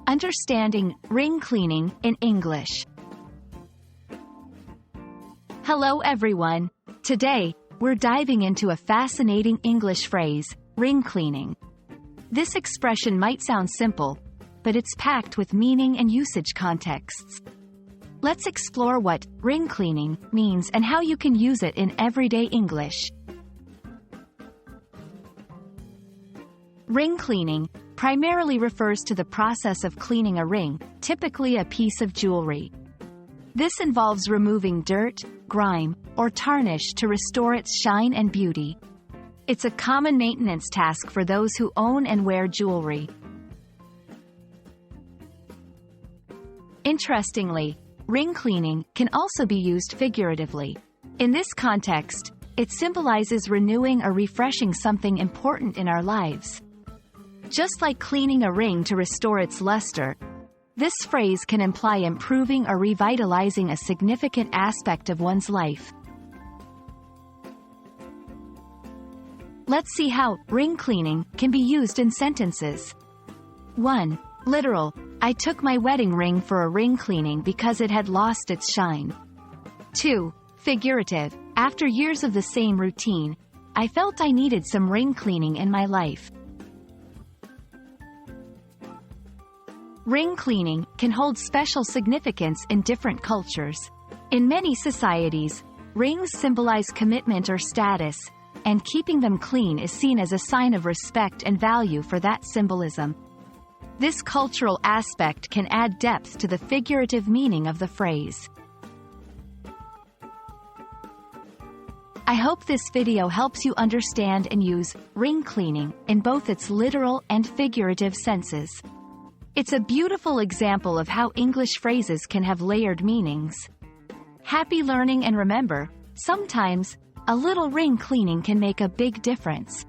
Understanding ring cleaning in English. Hello everyone. Today, we're diving into a fascinating English phrase, ring cleaning. This expression might sound simple, but it's packed with meaning and usage contexts. Let's explore what ring cleaning means and how you can use it in everyday English. Ring cleaning primarily refers to the process of cleaning a ring, typically a piece of jewelry. This involves removing dirt, grime, or tarnish to restore its shine and beauty. It's a common maintenance task for those who own and wear jewelry. Interestingly, ring cleaning can also be used figuratively. In this context, it symbolizes renewing or refreshing something important in our lives. Just like cleaning a ring to restore its luster, this phrase can imply improving or revitalizing a significant aspect of one's life. Let's see how ring cleaning can be used in sentences. 1. Literal: I took my wedding ring for a ring cleaning because it had lost its shine. 2. Figurative: after years of the same routine, I felt I needed some ring cleaning in my life. Ring cleaning can hold special significance in different cultures. In many societies, rings symbolize commitment or status, and keeping them clean is seen as a sign of respect and value for that symbolism. This cultural aspect can add depth to the figurative meaning of the phrase. I hope this video helps you understand and use ring cleaning in both its literal and figurative senses. It's a beautiful example of how English phrases can have layered meanings. Happy learning, and remember, sometimes, a little ring cleaning can make a big difference.